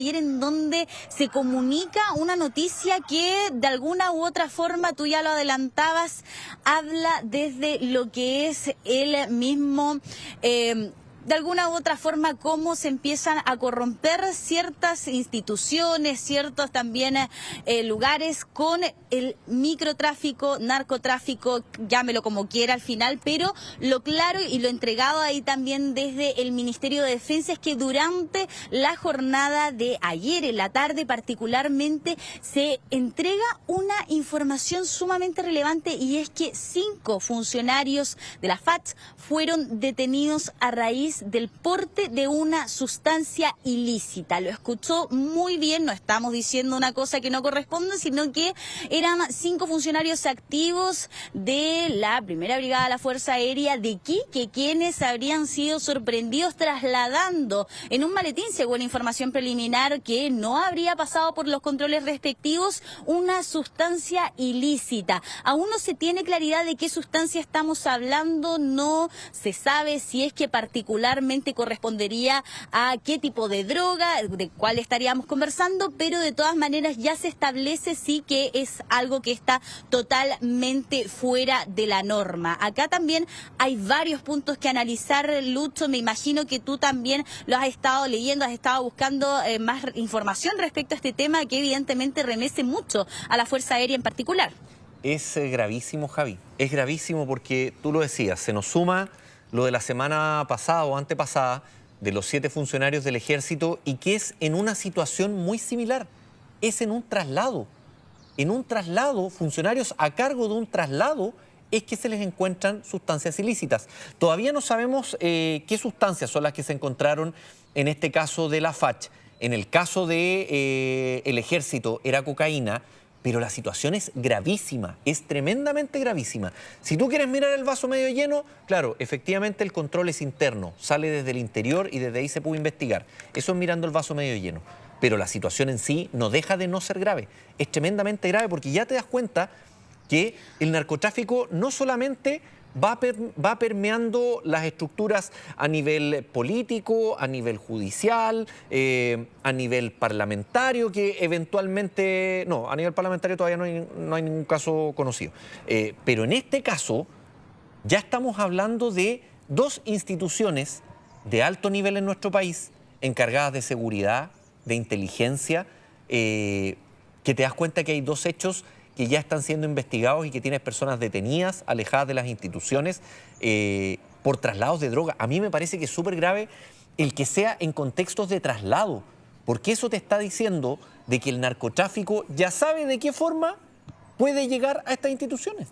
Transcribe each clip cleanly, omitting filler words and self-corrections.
ayer en donde se comunica una noticia que de alguna u otra forma, tú ya lo adelantabas, habla desde lo que es el mismo... de alguna u otra forma, cómo se empiezan a corromper ciertas instituciones, ciertos también lugares con el microtráfico, narcotráfico, llámelo como quiera al final, pero lo claro y lo entregado ahí también desde el Ministerio de Defensa es que durante la jornada de ayer, en la tarde particularmente, se entrega una información sumamente relevante y es que 5 funcionarios de la FACH fueron detenidos a raíz del porte de una sustancia ilícita. Lo escuchó muy bien, no estamos diciendo una cosa que no corresponde, sino que eran 5 funcionarios activos de la Primera Brigada de la Fuerza Aérea de Iquique, quienes habrían sido sorprendidos trasladando en un maletín, según información preliminar, que no habría pasado por los controles respectivos, una sustancia ilícita. Aún no se tiene claridad de qué sustancia estamos hablando, no se sabe si es que particularmente correspondería a qué tipo de droga, de cuál estaríamos conversando, pero de todas maneras ya se establece sí que es algo que está totalmente fuera de la norma. Acá también hay varios puntos que analizar, Lucho, me imagino que tú también lo has estado leyendo, has estado buscando más información respecto a este tema que evidentemente remece mucho a la Fuerza Aérea en particular. Es gravísimo, Javi. Es gravísimo porque tú lo decías, se nos suma lo de la semana pasada o antepasada de los 7 funcionarios del Ejército y que es en una situación muy similar. Es en un traslado. En un traslado, funcionarios a cargo de un traslado, es que se les encuentran sustancias ilícitas. Todavía no sabemos qué sustancias son las que se encontraron en este caso de la FACH. En el caso de el Ejército era cocaína, pero la situación es gravísima, es tremendamente gravísima. Si tú quieres mirar el vaso medio lleno, claro, efectivamente el control es interno, sale desde el interior y desde ahí se puede investigar. Eso es mirando el vaso medio lleno. Pero la situación en sí no deja de no ser grave. Es tremendamente grave porque ya te das cuenta que el narcotráfico no solamente va permeando las estructuras a nivel político, a nivel judicial, a nivel parlamentario, que eventualmente... No, a nivel parlamentario todavía no hay ningún caso conocido. Pero en este caso ya estamos hablando de 2 instituciones de alto nivel en nuestro país, encargadas de seguridad, de inteligencia, que te das cuenta que hay 2 hechos que ya están siendo investigados y que tienes personas detenidas, alejadas de las instituciones, por traslados de droga. A mí me parece que es súper grave el que sea en contextos de traslado, porque eso te está diciendo de que el narcotráfico ya sabe de qué forma puede llegar a estas instituciones.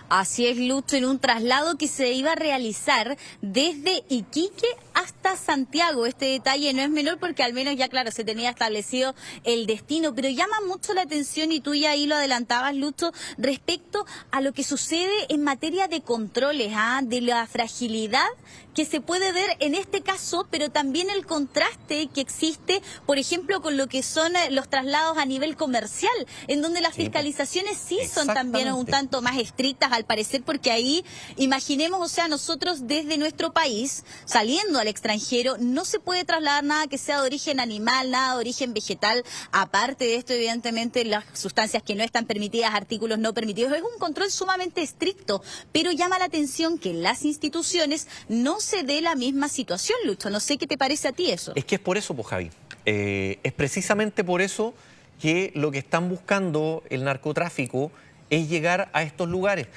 Así es, Lucho, en un traslado que se iba a realizar desde Iquique hasta Santiago. Este detalle no es menor porque al menos ya, claro, se tenía establecido el destino, pero llama mucho la atención, y tú ya ahí lo adelantabas, Lucho, respecto a lo que sucede en materia de controles, de la fragilidad que se puede ver en este caso, pero también el contraste que existe, por ejemplo, con lo que son los traslados a nivel comercial, en donde las fiscalizaciones sí son también un tanto más estrictas, al parecer, porque ahí, imaginemos, o sea, nosotros desde nuestro país, saliendo al extranjero, no se puede trasladar nada que sea de origen animal, nada de origen vegetal. Aparte de esto, evidentemente, las sustancias que no están permitidas, artículos no permitidos, es un control sumamente estricto, pero llama la atención que en las instituciones no se dé la misma situación, Lucho. No sé qué te parece a ti eso. Es que es por eso, pues, Javi. Es precisamente por eso que lo que están buscando el narcotráfico es llegar a estos lugares.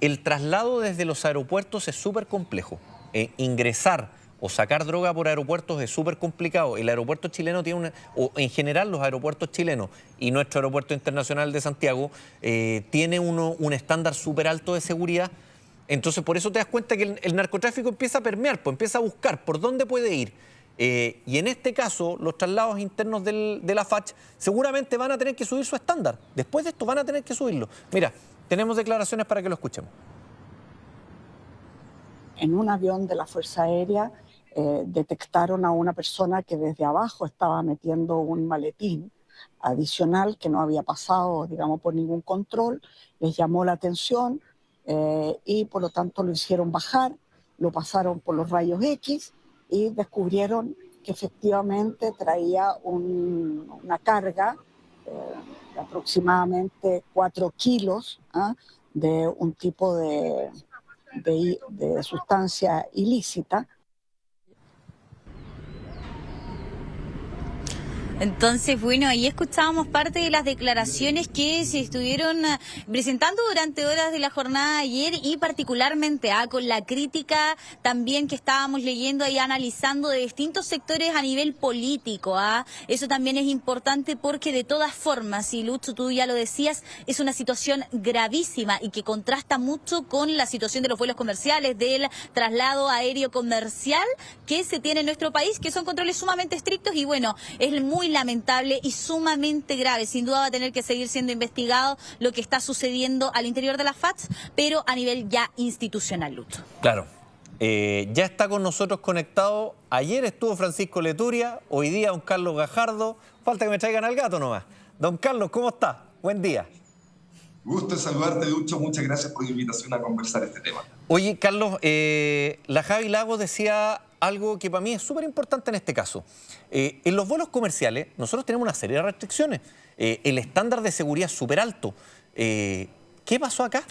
El traslado desde los aeropuertos es súper complejo. Ingresar o sacar droga por aeropuertos es súper complicado. El aeropuerto chileno tiene o en general los aeropuertos chilenos y nuestro aeropuerto internacional de Santiago tiene un estándar súper alto de seguridad. Entonces, por eso te das cuenta que el narcotráfico empieza a permear, pues empieza a buscar por dónde puede ir. Y en este caso, los traslados internos de la FACH seguramente van a tener que subir su estándar. Después de esto van a tener que subirlo. Mira, tenemos declaraciones para que lo escuchemos. En un avión de la Fuerza Aérea detectaron a una persona que desde abajo estaba metiendo un maletín adicional que no había pasado, digamos, por ningún control. Les llamó la atención y por lo tanto lo hicieron bajar, lo pasaron por los rayos X y descubrieron que efectivamente traía una carga de aproximadamente 4 kilos de un tipo de sustancia ilícita. Entonces, bueno, ahí escuchábamos parte de las declaraciones que se estuvieron presentando durante horas de la jornada de ayer y particularmente con la crítica también que estábamos leyendo y analizando de distintos sectores a nivel político. Eso también es importante porque de todas formas, y Lucho, tú ya lo decías, es una situación gravísima y que contrasta mucho con la situación de los vuelos comerciales, del traslado aéreo comercial que se tiene en nuestro país, que son controles sumamente estrictos y bueno, es muy lamentable y sumamente grave. Sin duda va a tener que seguir siendo investigado lo que está sucediendo al interior de la FACH, pero a nivel ya institucional, Lucho. Claro. Ya está con nosotros conectado. Ayer estuvo Francisco Leturia, hoy día don Carlos Gajardo. Falta que me traigan al gato nomás. Don Carlos, ¿cómo está? Buen día. Gusto en saludarte, Lucho. Muchas gracias por la invitación a conversar este tema. Oye, Carlos, la Javi Lagos decía algo que para mí es súper importante en este caso. En los vuelos comerciales nosotros tenemos una serie de restricciones. El estándar de seguridad es súper alto. ¿Qué pasó acá?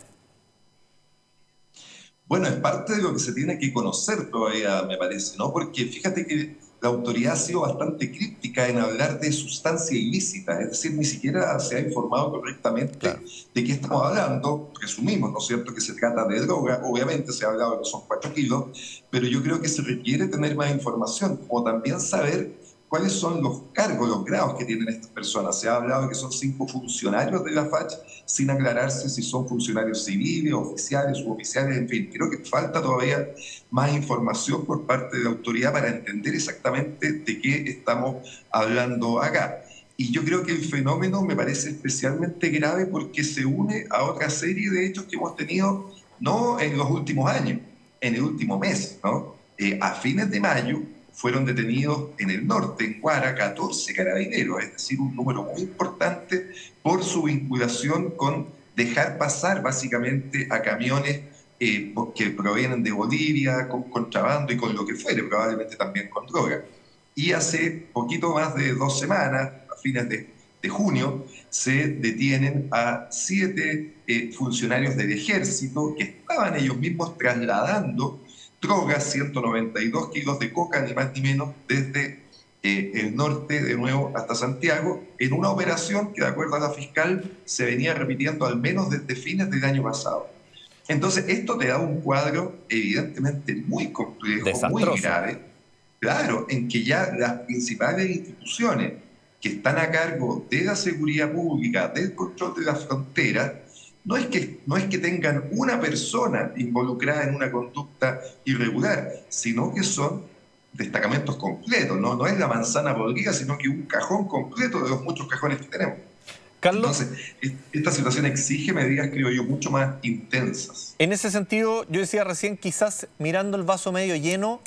Bueno, es parte de lo que se tiene que conocer todavía, me parece, ¿no? Porque fíjate que la autoridad ha sido bastante crítica en hablar de sustancia ilícita, es decir, ni siquiera se ha informado correctamente de qué estamos hablando. Presumimos, ¿no es cierto?, que se trata de droga. Obviamente se ha hablado de que son 4 kilos, pero yo creo que se requiere tener más información, como también saber cuáles son los cargos, los grados que tienen estas personas. Se ha hablado de que son 5 funcionarios de la FACH, sin aclararse si son funcionarios civiles, oficiales, suboficiales, en fin. Creo que falta todavía más información por parte de la autoridad para entender exactamente de qué estamos hablando acá. Y yo creo que el fenómeno me parece especialmente grave porque se une a otra serie de hechos que hemos tenido, no en los últimos años, en el último mes, ¿no? A fines de mayo, fueron detenidos en el norte, en Guara, 14 carabineros, es decir, un número muy importante por su vinculación con dejar pasar básicamente a camiones que provienen de Bolivia, con contrabando y con lo que fuere, probablemente también con droga. Y hace poquito más de 2 semanas, a fines de junio, se detienen a 7 funcionarios del ejército que estaban ellos mismos trasladando drogas, 192 kilos de coca, ni más ni menos, desde el norte de nuevo hasta Santiago, en una operación que, de acuerdo a la fiscal, se venía repitiendo al menos desde fines del año pasado. Entonces, esto te da un cuadro evidentemente muy complejo, desastroso, muy grave, claro, en que ya las principales instituciones que están a cargo de la seguridad pública, del control de la frontera, no es que tengan una persona involucrada en una conducta irregular, sino que son destacamentos completos, ¿no? No es la manzana podrida, sino que un cajón completo de los muchos cajones que tenemos. Carlos, entonces, esta situación exige medidas, creo yo, mucho más intensas. En ese sentido, yo decía recién, quizás mirando el vaso medio lleno,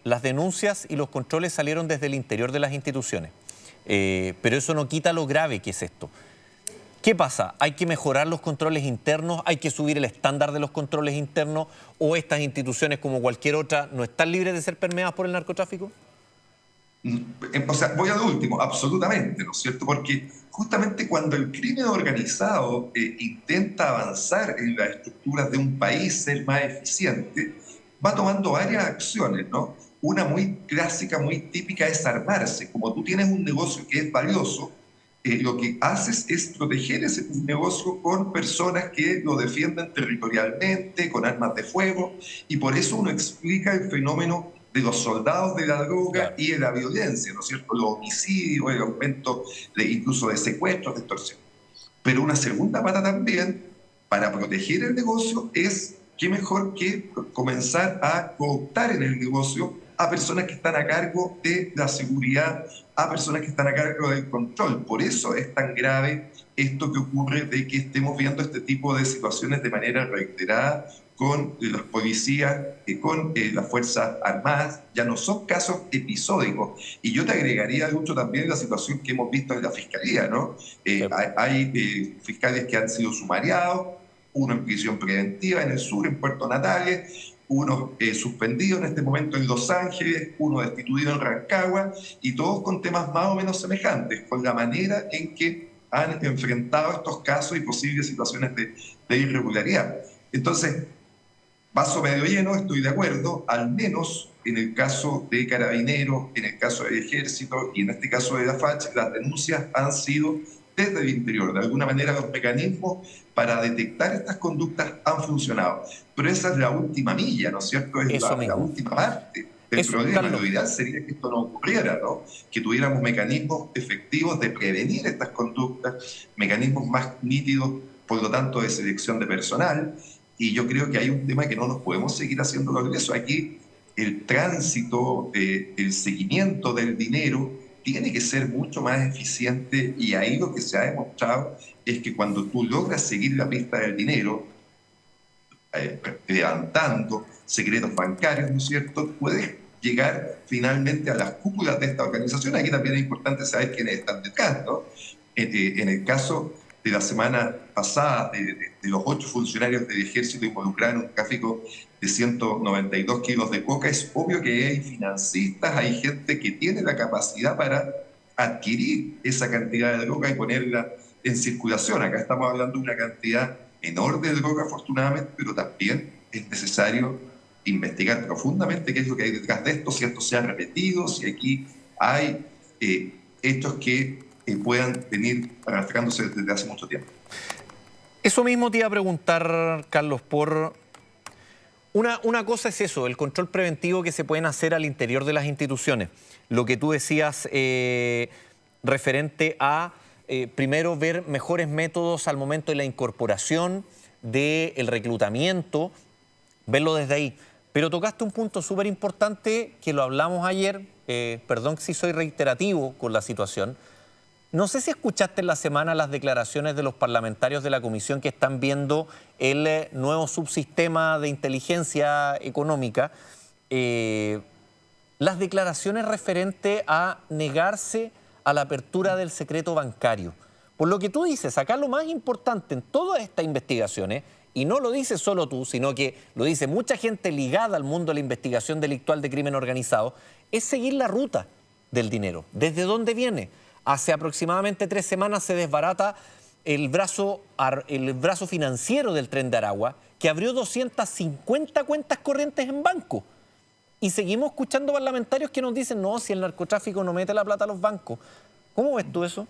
las denuncias y los controles salieron desde el interior de las instituciones. Pero eso no quita lo grave que es esto. ¿Qué pasa? ¿Hay que mejorar los controles internos? ¿Hay que subir el estándar de los controles internos? ¿O estas instituciones, como cualquier otra, no están libres de ser permeadas por el narcotráfico? O sea, voy a lo último, absolutamente, ¿no es cierto? Porque justamente cuando el crimen organizado intenta avanzar en las estructuras de un país, ser más eficiente, va tomando varias acciones, ¿no? Una muy clásica, muy típica es armarse. Como tú tienes un negocio que es valioso, lo que haces es proteger ese negocio con personas que lo defienden territorialmente, con armas de fuego, y por eso uno explica el fenómeno de los soldados de la droga y de la violencia, ¿no es cierto? Los homicidios, el aumento incluso de secuestros, de extorsión. Pero una segunda pata también, para proteger el negocio, es qué mejor que comenzar a cooptar en el negocio a personas que están a cargo de la seguridad, a personas que están a cargo del control. Por eso es tan grave esto que ocurre de que estemos viendo este tipo de situaciones de manera reiterada con los policías, con las Fuerzas Armadas. Ya no son casos episódicos. Y yo te agregaría mucho también la situación que hemos visto en la Fiscalía, ¿no? Hay fiscales que han sido sumariados, uno en prisión preventiva en el sur, en Puerto Natales, uno suspendido en este momento en Los Ángeles, uno destituido en Rancagua, y todos con temas más o menos semejantes, con la manera en que han enfrentado estos casos y posibles situaciones de irregularidad. Entonces, vaso medio lleno, estoy de acuerdo, al menos en el caso de Carabineros, en el caso del Ejército y en este caso de la FACH, las denuncias han sido desde el interior. De alguna manera los mecanismos para detectar estas conductas han funcionado. Pero esa es la última milla, ¿no es cierto? Es la última parte del problema. Carlos. Lo ideal sería que esto no ocurriera, ¿no? Que tuviéramos mecanismos efectivos de prevenir estas conductas, mecanismos más nítidos, por lo tanto, de selección de personal. Y yo creo que hay un tema que no nos podemos seguir haciendo progreso. Aquí el tránsito, el seguimiento del dinero tiene que ser mucho más eficiente, y ahí lo que se ha demostrado es que cuando tú logras seguir la pista del dinero, levantando secretos bancarios, ¿no es cierto?, puedes llegar finalmente a las cúpulas de esta organización. Aquí también es importante saber quiénes están detrás, ¿no? En el caso de la semana pasada, de los 8 funcionarios del Ejército involucrados en un tráfico de 192 kilos de coca, es obvio que hay financistas, hay gente que tiene la capacidad para adquirir esa cantidad de droga y ponerla en circulación. Acá estamos hablando de una cantidad enorme de droga, afortunadamente, pero también es necesario investigar profundamente qué es lo que hay detrás de esto, si esto se ha repetido, si aquí hay hechos que puedan venir arrastrándose desde hace mucho tiempo. Eso mismo te iba a preguntar, Carlos, por... Una cosa es eso, el control preventivo que se pueden hacer al interior de las instituciones. Lo que tú decías referente a, primero, ver mejores métodos al momento de la incorporación, del reclutamiento, verlo desde ahí. Pero tocaste un punto súper importante que lo hablamos ayer, perdón si soy reiterativo con la situación. No sé si escuchaste en la semana las declaraciones de los parlamentarios de la comisión que están viendo el nuevo subsistema de inteligencia económica, las declaraciones referente a negarse a la apertura del secreto bancario. Por lo que tú dices, acá lo más importante en todas estas investigaciones, y no lo dices solo tú, sino que lo dice mucha gente ligada al mundo de la investigación delictual de crimen organizado, es seguir la ruta del dinero. ¿Desde dónde viene? Hace aproximadamente 3 semanas se desbarata el brazo financiero del Tren de Aragua, que abrió 250 cuentas corrientes en banco. Y seguimos escuchando parlamentarios que nos dicen, no, si el narcotráfico no mete la plata a los bancos. ¿Cómo ves tú eso?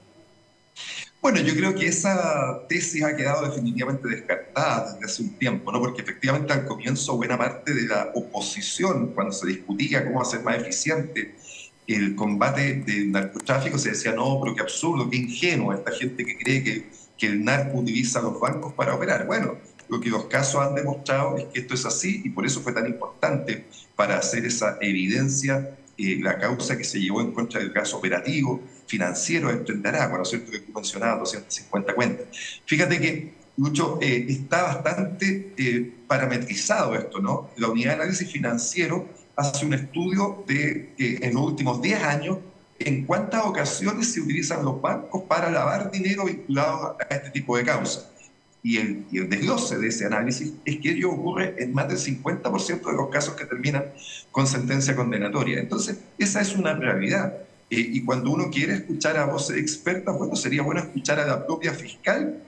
Bueno, yo creo que esa tesis ha quedado definitivamente descartada desde hace un tiempo, ¿no? Porque efectivamente al comienzo buena parte de la oposición, cuando se discutía cómo hacer más eficiente el combate del narcotráfico, se decía, no, pero qué absurdo, qué ingenuo esta gente que cree que el narco utiliza los bancos para operar. Bueno, lo que los casos han demostrado es que esto es así, y por eso fue tan importante para hacer esa evidencia la causa que se llevó en contra del caso operativo financiero del Tren de Aragua, ¿no es cierto?, que tú mencionabas, 250 cuentas. Fíjate que, Lucho, está bastante parametrizado esto, ¿no? La Unidad de Análisis Financiero hace un estudio de en los últimos 10 años en cuántas ocasiones se utilizan los bancos para lavar dinero vinculado a este tipo de causas. Y el desglose de ese análisis es que ello ocurre en más del 50% de los casos que terminan con sentencia condenatoria. Entonces, esa es una realidad. Y cuando uno quiere escuchar a voces expertas, bueno, sería bueno escuchar a la propia fiscal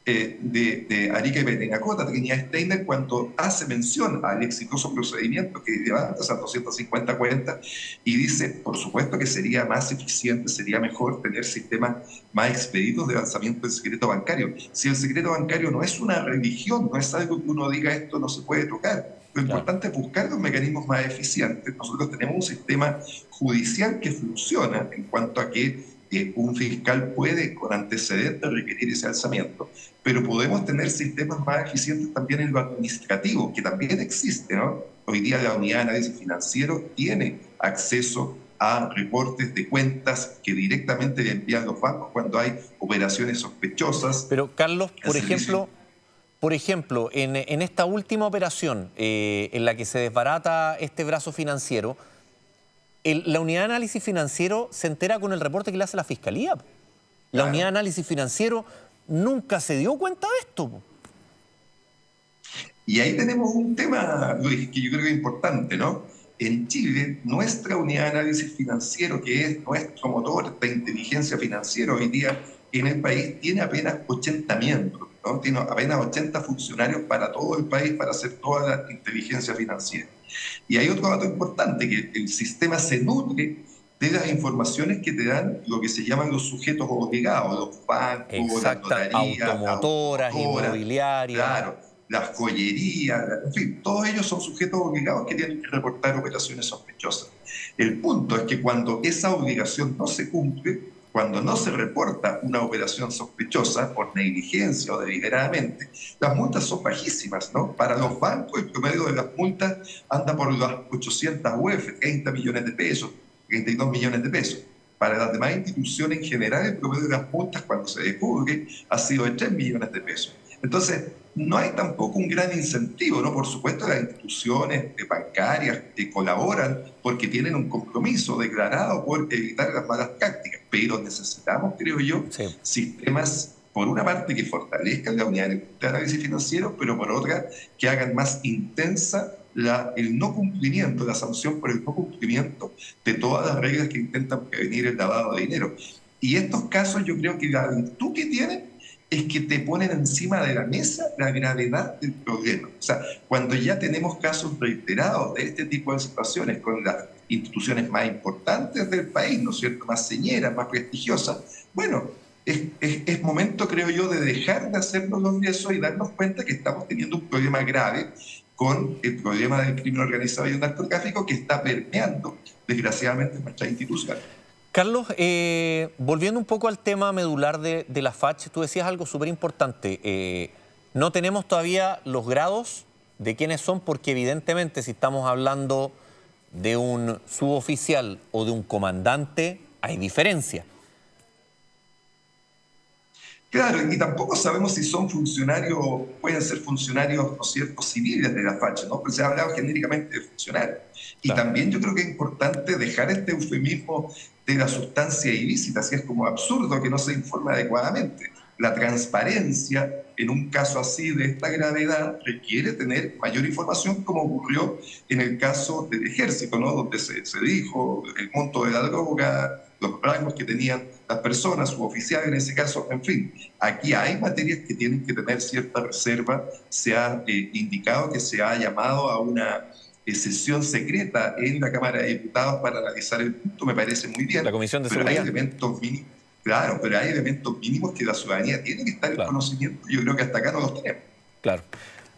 de Arica y Perenacota, Trinidad Steiner, cuando hace mención al exitoso procedimiento que levanta esas 250 cuentas y dice, por supuesto que sería más eficiente, sería mejor tener sistemas más expeditos de lanzamiento del secreto bancario. Si el secreto bancario no es una religión, no es algo que uno diga esto no se puede tocar, lo importante es buscar los mecanismos más eficientes. Nosotros tenemos un sistema judicial que funciona en cuanto a que un fiscal puede con antecedentes requerir ese alzamiento, pero podemos tener sistemas más eficientes también en lo administrativo, que también existe, ¿no? Hoy día la Unidad de Análisis Financiero tiene acceso a reportes de cuentas que directamente le envían los bancos cuando hay operaciones sospechosas. Pero, Carlos, por ejemplo, en esta última operación en la que se desbarata este brazo financiero, la Unidad de Análisis Financiero se entera con el reporte que le hace la Fiscalía. La Unidad de Análisis Financiero nunca se dio cuenta de esto. Y ahí tenemos un tema, Luis, que yo creo que es importante, ¿no? En Chile, nuestra unidad de análisis financiero, que es nuestro motor de inteligencia financiera hoy día en el país, tiene apenas 80 miembros, ¿no? Tiene apenas 80 funcionarios para todo el país para hacer toda la inteligencia financiera. Y hay otro dato importante, que el sistema se nutre de las informaciones que te dan lo que se llaman los sujetos obligados, los bancos, las notarías, automotoras, inmobiliarias. Claro, las joyerías, en fin, todos ellos son sujetos obligados que tienen que reportar operaciones sospechosas. El punto es que cuando esa obligación no se cumple, cuando no se reporta una operación sospechosa por negligencia o deliberadamente, las multas son bajísimas, ¿no? Para los bancos el promedio de las multas anda por las 800 UF, 30 millones de pesos, 32 millones de pesos. Para las demás instituciones en general, el promedio de las multas cuando se descubre ha sido de 3 millones de pesos. Entonces, no hay tampoco un gran incentivo, ¿no? Por supuesto, las instituciones bancarias colaboran porque tienen un compromiso declarado por evitar las malas prácticas, pero necesitamos, creo yo, sistemas, por una parte, que fortalezcan la unidad de análisis financiero, pero por otra, que hagan más intensa el no cumplimiento, la sanción por el no cumplimiento de todas las reglas que intentan prevenir el lavado de dinero. Y estos casos, yo creo que la virtud que tienen es que te ponen encima de la mesa la gravedad del problema. O sea, cuando ya tenemos casos reiterados de este tipo de situaciones con las instituciones más importantes del país, ¿no es cierto?, más señeras, más prestigiosas, bueno, es momento, creo yo, de dejar de hacernos los yesos y darnos cuenta que estamos teniendo un problema grave con el problema del crimen organizado y el narcotráfico que está permeando, desgraciadamente, nuestras instituciones. Carlos, volviendo un poco al tema medular de la FACH, tú decías algo súper importante. No tenemos todavía los grados de quiénes son, porque evidentemente si estamos hablando de un suboficial o de un comandante, hay diferencia. Claro, y tampoco sabemos si son funcionarios, pueden ser funcionarios, ¿no es cierto?, civiles de la FACH, ¿no? Pues se ha hablado genéricamente de funcionarios. Y también yo creo que es importante dejar este eufemismo de la sustancia ilícita, así es como absurdo que no se informe adecuadamente. La transparencia en un caso así de esta gravedad requiere tener mayor información, como ocurrió en el caso del Ejército, ¿no? Donde se dijo el monto de la droga, los rangos que tenían las personas, suboficiales en ese caso, en fin. Aquí hay materias que tienen que tener cierta reserva. Se ha indicado que se ha llamado a una sesión secreta en la Cámara de Diputados para analizar el punto, me parece muy bien. La Comisión de Pero Seguridad. hay elementos mínimos, claro, pero hay elementos mínimos que la ciudadanía tiene que estar en conocimiento. Yo creo que hasta acá no los tenemos. Claro.